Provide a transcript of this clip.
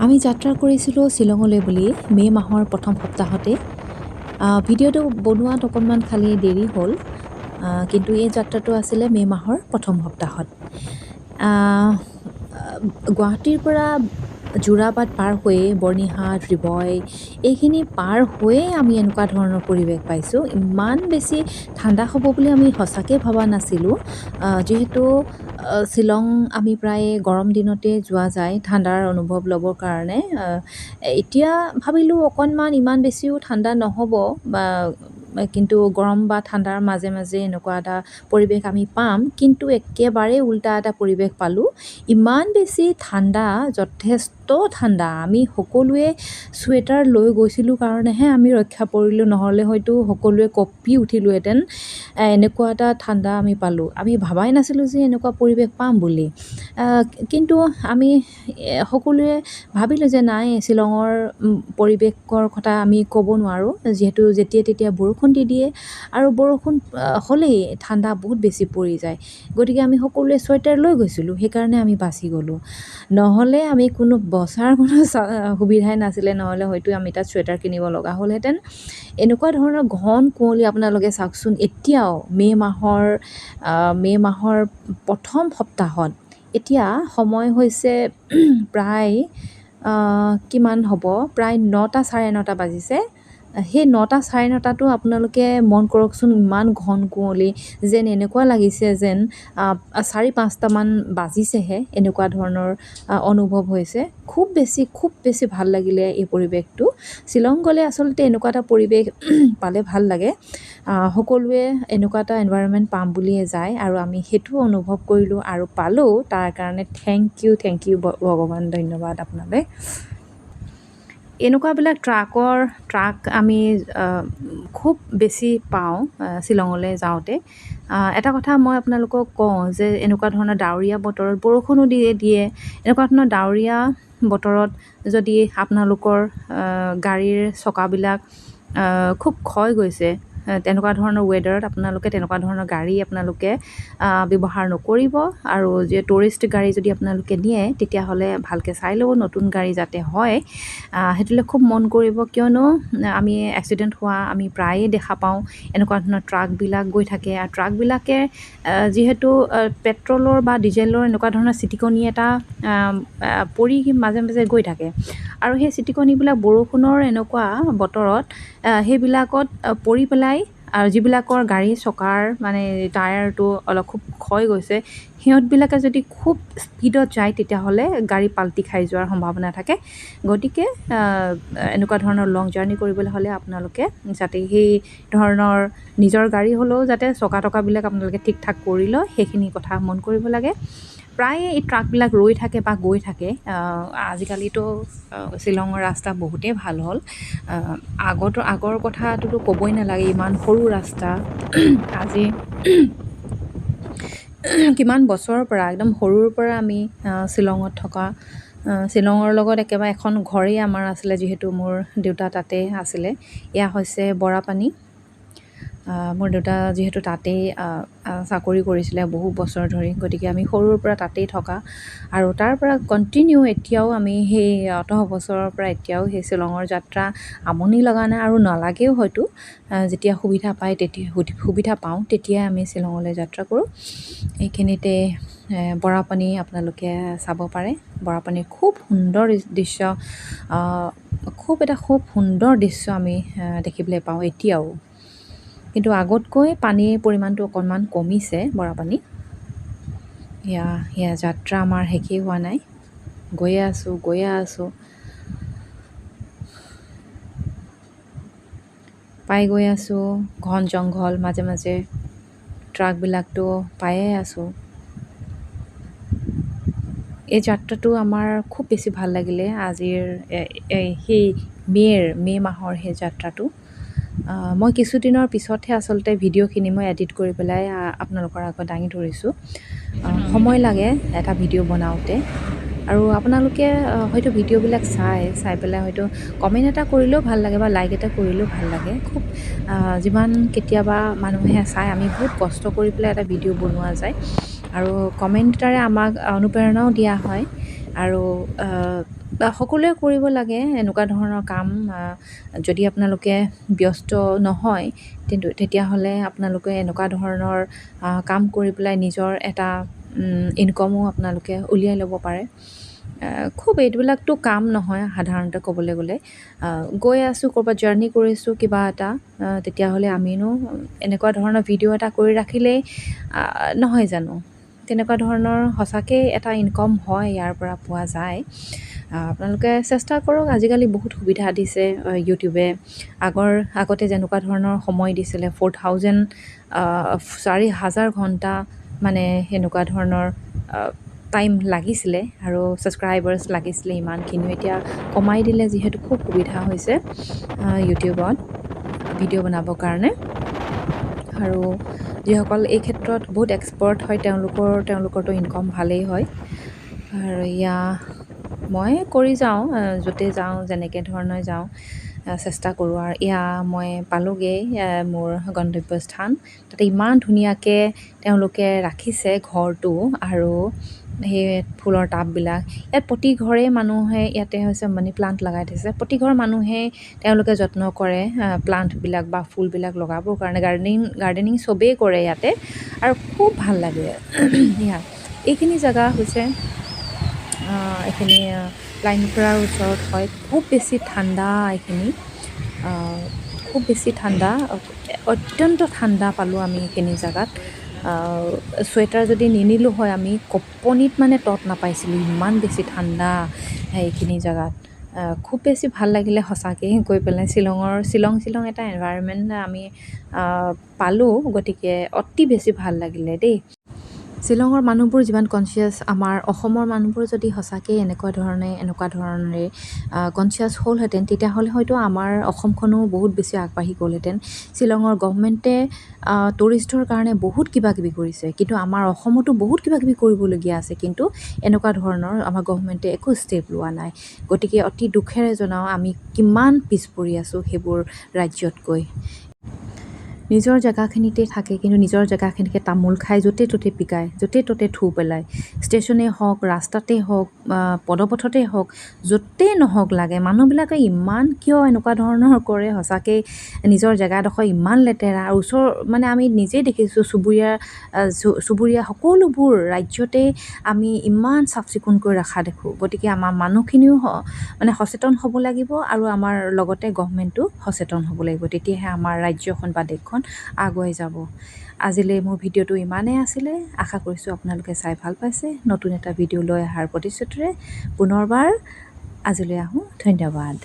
আমি যাত্ৰা কৰিছিলোঁ শ্বিলঙলৈ বুলি মে' মাহৰ প্ৰথম সপ্তাহতে। ভিডিঅ'টো বনোৱাত অকণমান খালি দেৰি হ'ল, কিন্তু এই যাত্ৰাটো আছিলে মে' মাহৰ প্ৰথম সপ্তাহত। আহ, গুৱাহাটীৰ পৰা যোৰাবাট পাৰ হৈয়ে বৰ্ণিহাট, ৰিবই এইখিনি পাৰ হৈয়ে আমি এনেকুৱা ধৰণৰ পৰিৱেশ পাইছোঁ। ইমান বেছি ঠাণ্ডা হ'ব বুলি আমি সঁচাকৈ ভবা নাছিলোঁ, যিহেতু শ্বিলং আমি প্ৰায় গৰম দিনতে যোৱা যায় ঠাণ্ডাৰ অনুভৱ ল'বৰ কাৰণে। এতিয়া ভাবিলোঁ অকণমান ইমান বেছিও ঠাণ্ডা নহ'ব, কিন্তু গৰম বা ঠাণ্ডাৰ মাজে মাজে এনেকুৱা এটা পৰিৱেশ আমি পাম, কিন্তু একেবাৰে উল্টা এটা পৰিৱেশ পালোঁ। ইমান বেছি ঠাণ্ডা, যথেষ্ট ঠাণ্ডা। আমি সকলোৱে চুৱেটাৰ লৈ গৈছিলোঁ কাৰণেহে আমি ৰক্ষা পৰিলোঁ, নহ'লে হয়তো সকলোৱে কঁপি উঠিলোহেঁতেন। এনেকুৱা এটা ঠাণ্ডা আমি পালোঁ। আমি ভাবাই নাছিলোঁ যে এনেকুৱা পৰিৱেশ পাম বুলি, কিন্তু আমি সকলোৱে ভাবিলোঁ যে নাই, শ্বিলঙৰ পৰিৱেশৰ কথা আমি ক'ব নোৱাৰোঁ, যিহেতু যেতিয়া তেতিয়া বৰষুণ দি দিয়ে আৰু বৰষুণ হ'লেই ঠাণ্ডা বহুত বেছি পৰি যায়। গতিকে আমি সকলোৱে চুৱেটাৰ লৈ গৈছিলোঁ, সেইকাৰণে আমি বাচি গ'লোঁ। নহ'লে আমি কোনো বচাৰ কোনো সুবিধাই নাছিলে, নহ'লে হয়তো আমি তাত চুৱেটাৰ কিনিব লগা হ'লহেঁতেন। এনেকুৱা ধৰণৰ ঘন কুঁৱলী আপোনালোকে চাওকচোন। এতিয়াও মে' মাহৰ প্ৰথম সপ্তাহত, এতিয়া সময় হৈছে প্ৰায় কিমান হ'ব, প্ৰায় 9টা চাৰে 9টা বাজিছে। সেই 9টা চাৰে 9টাতো আপোনালোকে মন কৰকচোন, ইমান ঘন কুঁৱলী, যেন এনেকুৱা লাগিছে যেন 4-5টামান বাজিছেহে, এনেকুৱা ধৰণৰ অনুভৱ হৈছে। খুব বেছি ভাল লাগিলে এই পৰিৱেশটো। শ্বিলং গ'লে আচলতে এনেকুৱা এটা পৰিৱেশ পালে ভাল লাগে। সকলোৱে এনেকুৱা এটা এনভাইৰনমেণ্ট পাম বুলিয়ে যায়, আৰু আমি সেইটো অনুভৱ কৰিলোঁ আৰু পালোঁ। তাৰ কাৰণে থেংক ইউ ভগৱান, ধন্যবাদ আপোনালৈ। এনেকুৱাবিলাক ট্ৰাক আমি খুব বেছি পাওঁ শ্বিলঙলৈ যাওঁতে। এটা কথা মই আপোনালোকক কওঁ যে এনেকুৱা ধৰণৰ ডাৱৰীয়া বতৰত বৰষুণো দিয়ে। এনেকুৱা ধৰণৰ ডাৱৰীয়া বতৰত যদি আপোনালোকৰ গাড়ীৰ চকাবিলাক খুব ক্ষয় গৈছে, তেনেকুৱা ধৰণৰ ৱেডাৰত আপোনালোকে তেনেকুৱা ধৰণৰ গাড়ী ব্যৱহাৰ নকৰিব। আৰু যে টুৰিষ্ট গাড়ী যদি আপোনালোকে নিয়ে, তেতিয়াহ'লে ভালকৈ চাই ল'ব, নতুন গাড়ী যাতে হয় সেইটোলৈ খুব মন কৰিব। কিয়নো আমি এক্সিডেণ্ট হোৱা আমি প্ৰায়ে দেখা পাওঁ। এনেকুৱা ধৰণৰ ট্ৰাকবিলাক গৈ থাকে, আৰু ট্ৰাকবিলাকে যিহেতু পেট্ৰলৰ বা ডিজেলৰ এনেকুৱা ধৰণৰ ছিটিকনি এটা পৰি মাজে মাজে গৈ থাকে, আৰু সেই ছিটিকনিবিলাক বৰষুণৰ এনেকুৱা বতৰত সেইবিলাকত পৰি পেলাই, আৰু যিবিলাকৰ গাড়ী চকাৰ টায়াৰটো অলপ খুব ক্ষয় গৈছে, সিহঁতবিলাকে যদি খুব স্পীডত যায়, তেতিয়াহ'লে গাড়ী পাল্টি খাই যোৱাৰ সম্ভাৱনা থাকে। গতিকে এনেকুৱা ধৰণৰ লং জাৰ্ণি কৰিবলৈ হ'লে আপোনালোকে যাতে সেই ধৰণৰ নিজৰ গাড়ী হ'লেও যাতে চকাবিলাক আপোনালোকে ঠিক ঠাক কৰি লয়, সেইখিনি কথা মন কৰিব লাগে। প্ৰায়ে এই ট্ৰাকবিলাক ৰৈ থাকে বা গৈ থাকে। আজিকালিতো শ্বিলঙৰ ৰাস্তা বহুতেই ভাল হ'ল। আগৰ কথাটোতো ক'বই নালাগে, ইমান সৰু ৰাস্তা। আজি কিমান বছৰৰ পৰা, একদম সৰুৰ পৰা আমি শ্বিলঙত থকা, শ্বিলঙৰ লগত একেবাৰে এখন ঘৰেই আমাৰ আছিলে, যিহেতু মোৰ দেউতা তাতে আছিলে। এয়া হৈছে বৰাপানী। মোৰ দেউতা যিহেতু তাতেই চাকৰি কৰিছিলে বহু বছৰ ধৰি, গতিকে আমি সৰুৰ পৰা তাতেই থকা, আৰু তাৰ পৰা কণ্টিনিউ এতিয়াও আমি সেই অত বছৰৰ পৰা এতিয়াও সেই শ্বিলঙৰ যাত্ৰা আমনি লগা নাই, আৰু নালাগেও হয়তো। যেতিয়া সুবিধা পাওঁ তেতিয়াই আমি শ্বিলঙলৈ যাত্ৰা কৰোঁ। এইখিনিতে বৰাপানী আপোনালোকে চাব পাৰে। বৰাপানীৰ খুব সুন্দৰ দৃশ্য, খুব সুন্দৰ দৃশ্য আমি দেখিবলৈ পাওঁ এতিয়াও। কিন্তু আগতকৈ পানীৰ পৰিমাণটো অকণমান কমিছে বৰাপানী। এয়া যাত্ৰা আমাৰ শেষেই হোৱা নাই, গৈয়ে আছোঁ। পাই গৈ আছোঁ, ঘন জংঘল, মাজে মাজে ট্ৰাকবিলাকতো পায়ে আছোঁ। এই যাত্ৰাটো আমাৰ খুব বেছি ভাল লাগিলে। আজিৰ সেই মে' মাহৰ সেই যাত্ৰাটো মই কিছুদিনৰ পিছতহে আচলতে ভিডিঅ'খিনি মই এডিট কৰি পেলাই আপোনালোকৰ আগত দাঙি ধৰিছোঁ। সময় লাগে এটা ভিডিঅ' বনাওঁতে, আৰু আপোনালোকে হয়তো ভিডিঅ'বিলাক চাই পেলাই হয়তো কমেণ্ট এটা কৰিলেও ভাল লাগে, বা লাইক এটা কৰিলেও ভাল লাগে। খুব যিমান কেতিয়াবা মানুহে চায়, আমি বহুত কষ্ট কৰি পেলাই এটা ভিডিঅ' বনোৱা যায়, আৰু কমেণ্ট এটাৰে আমাক অনুপ্ৰেৰণাও দিয়া হয়। আৰু সকলোৱে কৰিব লাগে এনেকুৱা ধৰণৰ কাম। যদি আপোনালোকে ব্যস্ত নহয় কিন্তু তেতিয়াহ'লে আপোনালোকে এনেকুৱা ধৰণৰ কাম কৰি পেলাই নিজৰ এটা ইনকমো আপোনালোকে উলিয়াই ল'ব পাৰে। খুব এইবিলাকতো কাম নহয় সাধাৰণতে ক'বলৈ গ'লে। গৈ আছোঁ ক'ৰবাত জাৰ্ণি কৰিছোঁ কিবা এটা, তেতিয়াহ'লে আমিনো এনেকুৱা ধৰণৰ ভিডিঅ' এটা কৰি ৰাখিলেই নহয় জানো? তেনেকুৱা ধৰণৰ সঁচাকৈ এটা ইনকম হয়, ইয়াৰ পৰা পোৱা যায়। আপোনালোকে চেষ্টা কৰক। আজিকালি বহুত সুবিধা দিছে ইউটিউবে। আগতে যেনেকুৱা ধৰণৰ সময় দিছিলে 4000 4000 ঘণ্টা মানে সেনেকুৱা ধৰণৰ টাইম লাগিছিলে আৰু ছাবস্ক্ৰাইবাৰ্ছ লাগিছিলে ইমানখিনিও। এতিয়া কমাই দিলে যিহেতু খুব সুবিধা হৈছে ইউটিউবত ভিডিঅ' বনাবৰ কাৰণে। আৰু যিসকল এই ক্ষেত্ৰত বহুত এক্সপাৰ্ট হয় তেওঁলোকৰতো ইনকম ভালেই হয়। আৰু মই কৰি যাওঁ, য'তে যাওঁ যেনেকৈ ধৰণে যাওঁ চেষ্টা কৰোঁ। আৰু মই পালোঁগৈ মোৰ গন্তব্যস্থান। তাতে ইমান ধুনীয়াকৈ তেওঁলোকে ৰাখিছে ঘৰটো আৰু সেই ফুলৰ টাববিলাক। ইয়াত প্ৰতি ঘৰে মানুহে ইয়াতে হৈছে মানি প্লাণ্ট লগাই থৈছে। প্ৰতি ঘৰ মানুহে তেওঁলোকে যত্ন কৰে প্লাণ্টবিলাক বা ফুলবিলাক লগাবৰ কাৰণে। গাৰ্ডেনিং চবেই কৰে ইয়াতে আৰু খুব ভাল লাগে। এইখিনি জেগা হৈছে এইখিনি লাইনপুৰাৰ ওচৰত হয়। খুব বেছি ঠাণ্ডা এইখিনি, খুব বেছি ঠাণ্ডা, অত্যন্ত ঠাণ্ডা পালোঁ আমি এইখিনি জেগাত। চুৱেটাৰ যদি নিনিলোঁ হয় আমি কঁপনিত মানে তত নাপাইছিলোঁ, ইমান বেছি ঠাণ্ডা এইখিনি জেগাত। খুব বেছি ভাল লাগিলে সঁচাকৈ গৈ পেলাই। শ্বিলং এটা এনভাইৰনমেণ্ট আমি পালোঁ, গতিকে অতি বেছি ভাল লাগিলে দেই। শ্বিলঙৰ মানুহবোৰ যিমান কনচিয়াছ, আমাৰ অসমৰ মানুহবোৰ যদি সঁচাকৈ এনেকুৱা ধৰণে কনচিয়াছ হ'লহেঁতেন তেতিয়াহ'লে হয়তো আমাৰ অসমখনো বহুত বেছি আগবাঢ়ি গ'লহেঁতেন। শ্বিলঙৰ গভমেণ্টে টুৰিষ্টৰ কাৰণে বহুত কিবা কিবি কৰিছে, কিন্তু আমাৰ অসমতো বহুত কিবা কিবি কৰিবলগীয়া আছে, কিন্তু এনেকুৱা ধৰণৰ আমাৰ গভমেণ্টে একো ষ্টেপ লোৱা নাই। গতিকে অতি দুখেৰে জনাওঁ আমি কিমান পিছ পৰি আছোঁ সেইবোৰ ৰাজ্যতকৈ। নিজৰ জেগাখিনিতে থাকে কিন্তু নিজৰ জেগাখিনিকে তামোল খাই য'তে ত'তে পিকায়, য'তে ত'তে থু পেলায়। ষ্টেচনেই হওক, ৰাস্তাতেই হওক, পদপথতেই হওক, য'তেই নহওক লাগে। মানুহবিলাকে ইমান কিয় এনেকুৱা ধৰণৰ কৰে সঁচাকৈ? নিজৰ জেগাডোখৰ ইমান লেতেৰা। আৰু মানে আমি নিজেই দেখিছোঁ চুবুৰীয়া সকলোবোৰ ৰাজ্যতে আমি ইমান চাফ চিকুণকৈ ৰখা দেখোঁ। গতিকে আমাৰ মানুহখিনিও মানে সচেতন হ'ব লাগিব আৰু আমাৰ লগতে গভমেণ্টটো সচেতন হ'ব লাগিব, তেতিয়াহে আমাৰ ৰাজ্যখন বা দেশখন আগুৱাই যাব। আজিলৈ মোৰ ভিডিঅ'টো ইমানেই আছিলে। আশা কৰিছোঁ আপোনালোকে চাই ভাল পাইছে। নতুন এটা ভিডিঅ' লৈ অহাৰ প্ৰতিশ্ৰুতিৰে পুনৰবাৰ আজিলৈ আহোঁ। ধন্যবাদ।